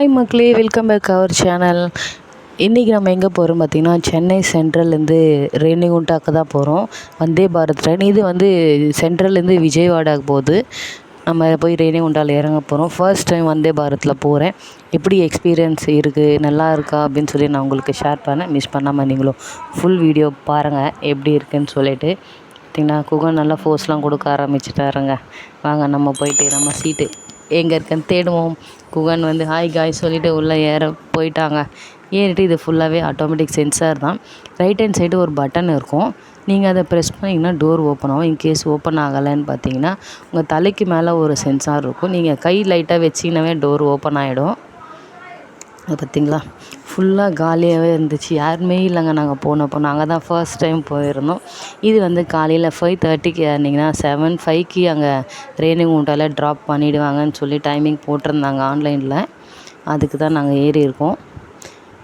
Hi மக்களே, welcome back our channel. இன்றைக்கி நம்ம எங்கே போகிறோம் பார்த்திங்கன்னா, சென்னை சென்ட்ரல்லேருந்து ரேணிகுண்டாக்கு தான் போகிறோம். வந்தே பாரத் ட்ரெயின் இது சென்ட்ரல்லேருந்து விஜயவாடாவுக்கு போகுது. நம்ம போய் ரேணிகுண்டாவில் இறங்க போகிறோம். ஃபர்ஸ்ட் டைம் வந்தே பாரத்தில் போகிறேன். எப்படி எக்ஸ்பீரியன்ஸ் இருக்குது, நல்லா இருக்கா அப்படின்னு சொல்லி நான் உங்களுக்கு ஷேர் பண்ணேன். மிஸ் பண்ணாமல் நீங்களும் ஃபுல் வீடியோ பாருங்கள் எப்படி இருக்குதுன்னு சொல்லிட்டு. பார்த்திங்கன்னா குகன் நல்லா ஃபோர்ஸ்லாம் கொடுக்க ஆரம்பிச்சிட்டாருங்க. வாங்க நம்ம போயிட்டு நம்ம சீட்டு எங்கே இருக்குன்னு தேடுவோம். குகன் ஹாய் காய் சொல்லிவிட்டு உள்ளே ஏற போயிட்டாங்க. ஏறிட்டு இது ஃபுல்லாகவே ஆட்டோமேட்டிக் சென்சார் தான். ரைட் ஹேண்ட் சைடு ஒரு பட்டன் இருக்கும். நீங்கள் அதை ப்ரெஸ் பண்ணிங்கன்னா டோர் ஓப்பன் ஆகும். இன்கேஸ் ஓப்பன் ஆகலைன்னு பார்த்தீங்கன்னா உங்கள் தலைக்கு மேலே ஒரு சென்சார் இருக்கும். நீங்கள் கை லைட்டாக வச்சிங்கனாவே டோர் ஓப்பன் ஆகிடும். அது பார்த்திங்களா, ஃபுல்லாக காலியாகவே இருந்துச்சு. யாருமே இல்லைங்க. நாங்கள் போனப்போ நாங்கள் தான் ஃபர்ஸ்ட் டைம் போயிருந்தோம். இது காலையில் 5:30க்கு ஏறினீங்கன்னா 7:05க்கு அங்கே ரேணிகுண்டாவில் ட்ராப் பண்ணிவிடுவாங்கன்னு சொல்லி டைமிங் போட்டிருந்தாங்க ஆன்லைனில். அதுக்கு தான் நாங்கள் ஏறி இருக்கோம்.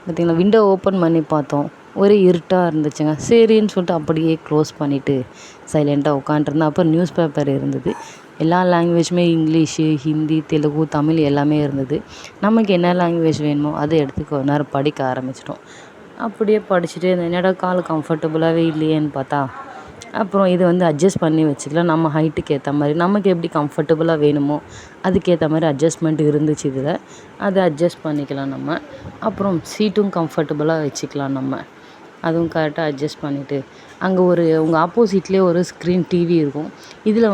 பார்த்திங்களா, விண்டோ ஓப்பன் பண்ணி பார்த்தோம். ஒரே இருட்டாக இருந்துச்சுங்க. சரின்னு சொல்லிட்டு அப்படியே க்ளோஸ் பண்ணிவிட்டு சைலண்ட்டாக உட்காண்ட்ருந்தேன். அப்போ நியூஸ் பேப்பர் இருந்தது. எல்லா லாங்குவேஜுமே இங்கிலீஷு, ஹிந்தி, தெலுங்கு, தமிழ் எல்லாமே இருந்தது. நமக்கு என்ன லாங்குவேஜ் வேணுமோ அதை எடுத்து கொஞ்ச நேரம் படிக்க ஆரம்பிச்சிட்டோம். அப்படியே படிச்சுட்டே இருந்தேன். என்னடா கால் கம்ஃபர்டபுளாகவே இல்லையேன்னு பார்த்தா அப்புறம் இது அட்ஜஸ்ட் பண்ணி வச்சுக்கலாம். நம்ம ஹைட்டுக்கு ஏற்ற மாதிரி நமக்கு எப்படி கம்ஃபர்டபுளாக வேணுமோ அதுக்கேற்ற மாதிரி அட்ஜஸ்ட்மெண்ட் இருந்துச்சு இதில். அதை அட்ஜஸ்ட் பண்ணிக்கலாம் நம்ம. அப்புறம் சீட்டும் கம்ஃபர்டபுளாக வச்சுக்கலாம் நம்ம. அதுவும் கரெக்டாக அட்ஜஸ்ட் பண்ணிவிட்டு அங்கே உங்கள் ஆப்போசிட்லேயே ஒரு ஸ்க்ரீன் டிவி இருக்கும். இதில்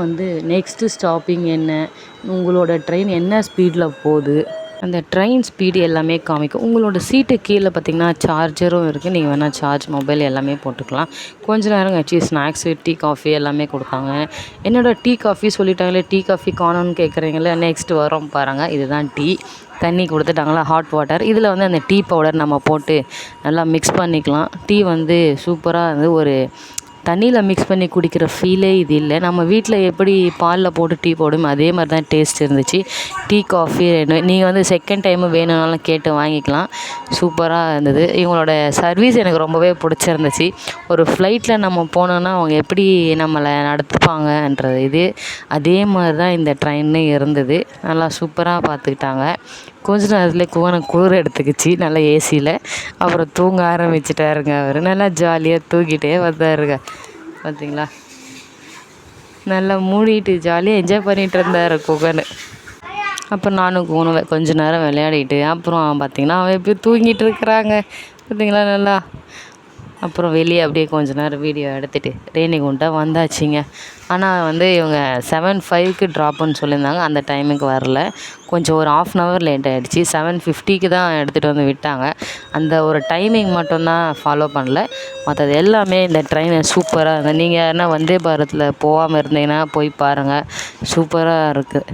நெக்ஸ்ட்டு ஸ்டாப்பிங் என்ன, உங்களோட ட்ரெயின் என்ன ஸ்பீடில் போகுது, அந்த ட்ரெயின் ஸ்பீடு எல்லாமே காமிக்கும். உங்களோட சீட்டு கீழே பார்த்திங்கன்னா சார்ஜரும் இருக்குது. நீங்கள் வேணால் சார்ஜ் மொபைல் எல்லாமே போட்டுக்கலாம். கொஞ்ச நேரம் கழிச்சு ஸ்நாக்ஸு, டீ, காஃபி எல்லாமே கொடுத்தாங்க. என்னோட டீ காஃபி சொல்லிட்டாங்களே, டீ காஃபி காணும்னு கேட்குறீங்களே, நெக்ஸ்ட் வரோம் பாருங்கள். இதுதான் டீ. தண்ணி கொடுத்துட்டாங்களா, ஹாட் வாட்டர். இதில் அந்த டீ பவுடர் நம்ம போட்டு நல்லா மிக்ஸ் பண்ணிக்கலாம். டீ சூப்பராக ஒரு தண்ணியில் மிக்ஸ் பண்ணி குடிக்கிற ஃபீலே இது இல்லை. நம்ம வீட்டில் எப்படி பாலில் போட்டு டீ போடும் அதே மாதிரி தான் டேஸ்ட் இருந்துச்சு. டீ, காஃபி ரெண்டு. நீங்கள் செகண்ட் டைமு வேணும்னாலும் கேட்டு வாங்கிக்கலாம். சூப்பராக இருந்தது. இவங்களோட சர்வீஸ் எனக்கு ரொம்பவே பிடிச்சிருந்துச்சு. ஒரு ஃப்ளைட்டில் நம்ம போனோன்னா அவங்க எப்படி நம்மளை நடத்துப்பாங்கன்றது அதே மாதிரி தான் இந்த ட்ரெயின்னு இருந்தது. நல்லா சூப்பராக பார்த்துக்கிட்டாங்க. கொஞ்ச நேரத்துலேயே குளிர் எடுத்துக்கிச்சு நல்லா ஏசியில். அப்புறம் தூங்க ஆரம்பிச்சிட்டாருங்க. அவர் நல்லா ஜாலியாக தூங்கிட்டே வந்தாருங்க. பார்த்திங்களா, நல்லா மூடிட்டு ஜாலியாக என்ஜாய் பண்ணிகிட்டு இருந்தார் குகன். அப்புறம் நானும் குகனும் கொஞ்ச நேரம் விளையாடிட்டு அப்புறம் பார்த்திங்கன்னா அவன் எப்படி தூங்கிட்டு இருக்கிறாங்க. பார்த்திங்களா நல்லா. அப்புறம் வெளியே அப்படியே கொஞ்ச நேரம் வீடியோ எடுத்துகிட்டு ரேணிகுண்டா வந்தாச்சுங்க. ஆனால் இவங்க 7:05க்கு ட்ராப்புன்னு சொல்லியிருந்தாங்க. அந்த டைமுக்கு வரல. கொஞ்சம் ஒரு 1/2 hour லேட் ஆகிடுச்சு. 7:50க்கு தான் எடுத்துகிட்டு விட்டாங்க. அந்த ஒரு டைமிங் மட்டும்தான் ஃபாலோ பண்ணல. மற்றது எல்லாமே இந்த ட்ரெயின் சூப்பராக இருந்தது. நீங்கள் யாருன்னா வந்தே பாரத்தில் போகாமல் இருந்தீங்கன்னா போய் பாருங்கள். சூப்பராக இருக்குது.